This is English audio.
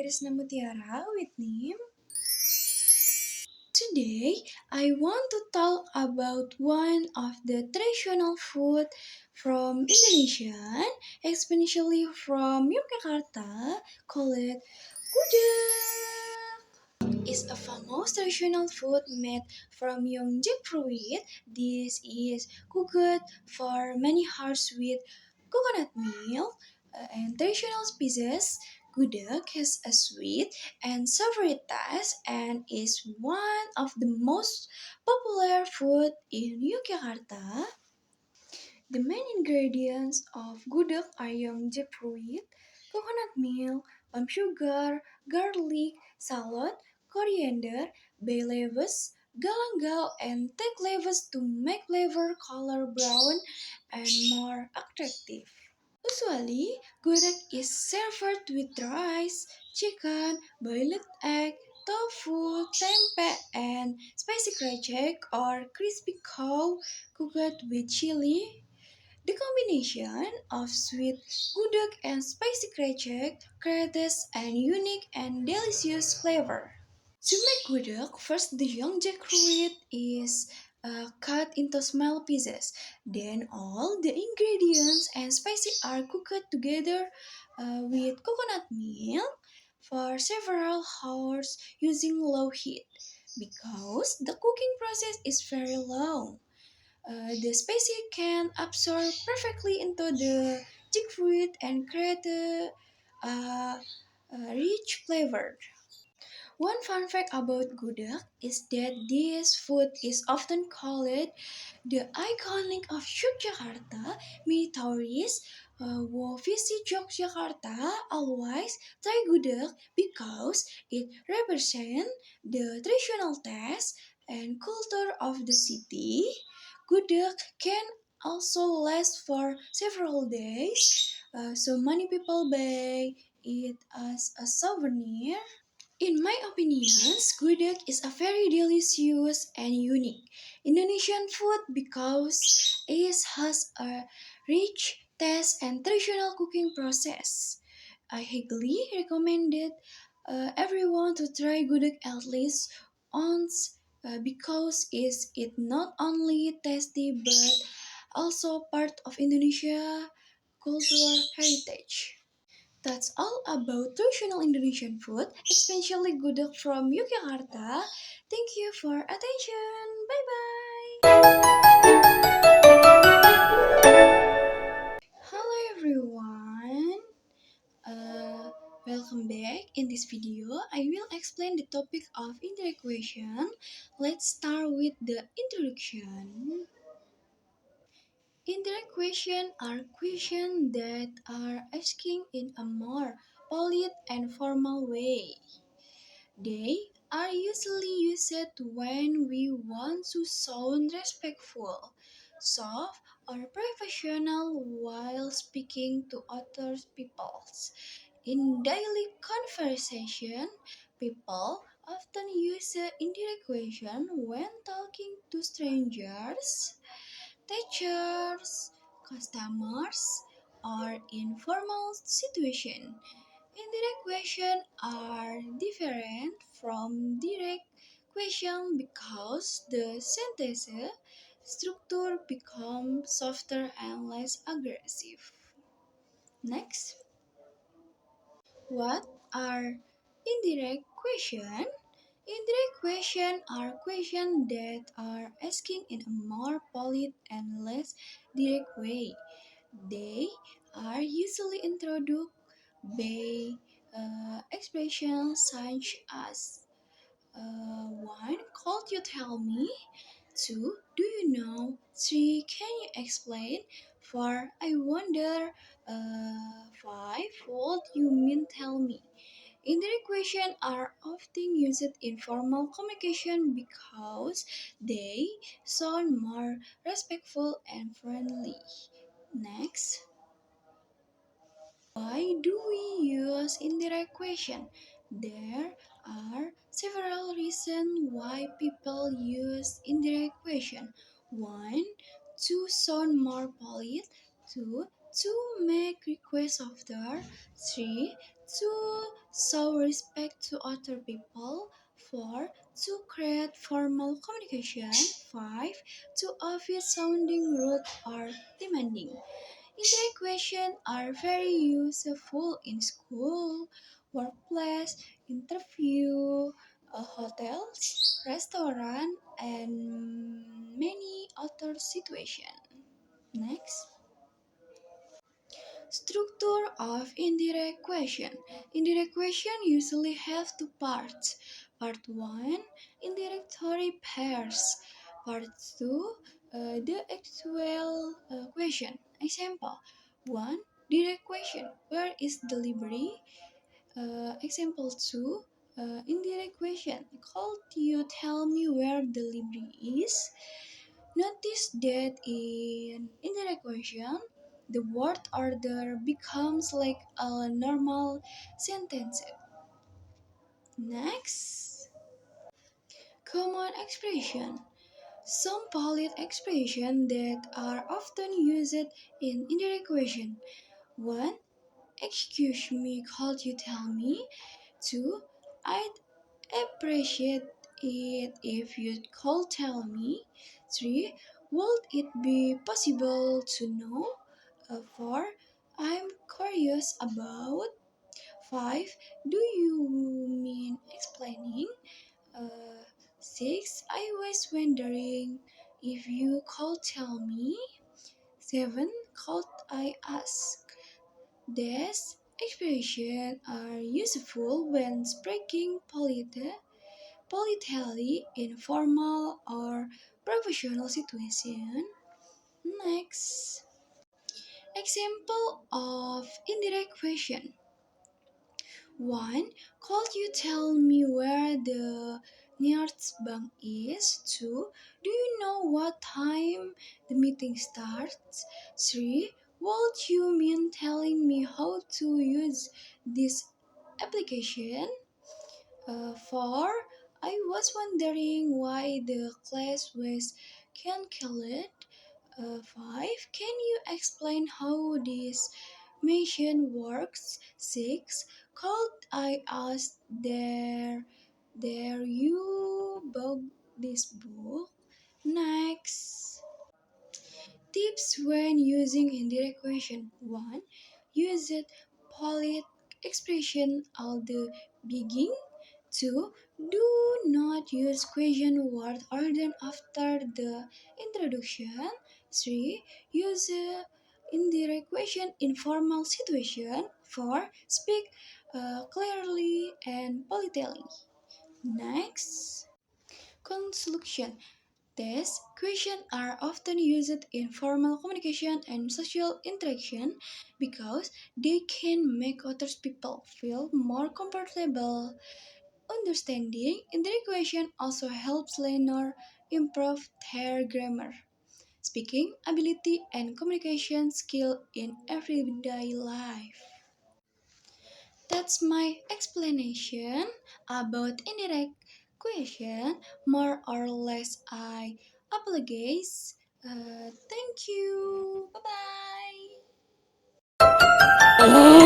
Risna Mutiara with name. Today, I want to talk about one of the traditional food from Indonesia, especially from Yogyakarta, called gudeg. Is a famous traditional food made from young jackfruit. This is cooked for many hours with coconut milk and traditional species. Gudeg has a sweet and savory taste and is one of the most popular food in Yogyakarta. The main ingredients of gudeg are young jackfruit, coconut milk, palm sugar, garlic, salad, coriander, bay leaves, galangal, and teak leaves to make flavor color brown and more attractive. Usually, gudeg is served with rice, chicken, boiled egg, tofu, tempeh, and spicy krecek or crispy cow cooked with chili. The combination of sweet gudeg and spicy krecek creates an unique and delicious flavor. To make gudeg, first the young jackfruit is cut into small pieces. Then all the ingredients and spices are cooked together with coconut milk for several hours using low heat. Because the cooking process is very long, the spices can absorb perfectly into the jackfruit and create a rich flavor. One fun fact about gudeg is that this food is often called the iconic of Yogyakarta. Many tourists who visit Yogyakarta always try gudeg because it represents the traditional taste and culture of the city. Gudeg can also last for several days, so many people buy it as a souvenir. In my opinions, gudeg is a very delicious and unique Indonesian food because it has a rich taste and traditional cooking process. I highly recommend it everyone to try gudeg at least once because it not only tasty but also part of Indonesia cultural heritage. That's all about traditional Indonesian food, especially gudeg from Yogyakarta. Thank you for attention. Bye bye. Hello everyone. Uh, Welcome back. In this video, I will explain the topic of indirect question. Let's start with the introduction. Indirect questions are questions that are asking in a more polite and formal way. They are usually used when we want to sound respectful, soft, or professional while speaking to other people. In daily conversation, people often use indirect question when talking to strangers, teachers, customers, or informal situation. Indirect questions are different from direct questions because the sentence structure becomes softer and less aggressive. Next, what are indirect questions? Indirect questions are questions that are asking in a more polite and less direct way. They are usually introduced by expressions such as one, could you tell me? Two, do you know? Three, can you explain? Four, I wonder. Five, what you mean tell me? Indirect questions are often used in formal communication because they sound more respectful and friendly. Next, why do we use indirect question? There are several reasons why people use indirect question. One, to sound more polite. Two, to make requests softer. Three, To show respect to other people. 4. To create formal communication. 5. To avoid sounding rude or demanding. Indirect questions are very useful in school, workplace, interview, hotels, restaurant, and many other situations. Next. Structure of indirect question. Indirect question usually have two parts. Part 1, indirect pairs. Part 2, the actual question. Example 1, direct question. Where is delivery? Example 2, indirect question. Could you tell me where delivery is? Notice that in indirect question, the word order becomes like a normal sentence. Next, common expression. Some polite expressions that are often used in indirect question. 1. Excuse me, could you tell me? 2. I'd appreciate it if you could tell me. 3. Would it be possible to know? 4. I'm curious about. 5. Do you mean explaining? 6. I was wondering if you could tell me. 7. Could I ask? These expressions are useful when speaking politely in formal or professional situation. Next, example of indirect question. 1. Could you tell me where the nearest bank is? 2. Do you know what time the meeting starts? 3. Would you mean telling me how to use this application? 4. I was wondering why the class was cancelled. 5. Can you explain how this machine works? 6. Could I ask there you bought this book? Next. Tips when using indirect question. 1. Use it polite expression at the beginning. 2. Do not use question word order after the introduction. 3. Use indirect question in formal situation. 4. Speak clearly and politely. Next, conclusion. These questions are often used in formal communication and social interaction because they can make other people feel more comfortable. Understanding indirect question also helps learners improve their grammar, speaking ability, and communication skill in everyday life. That's my explanation about indirect question. More or less, I apologize. Thank you. Bye bye.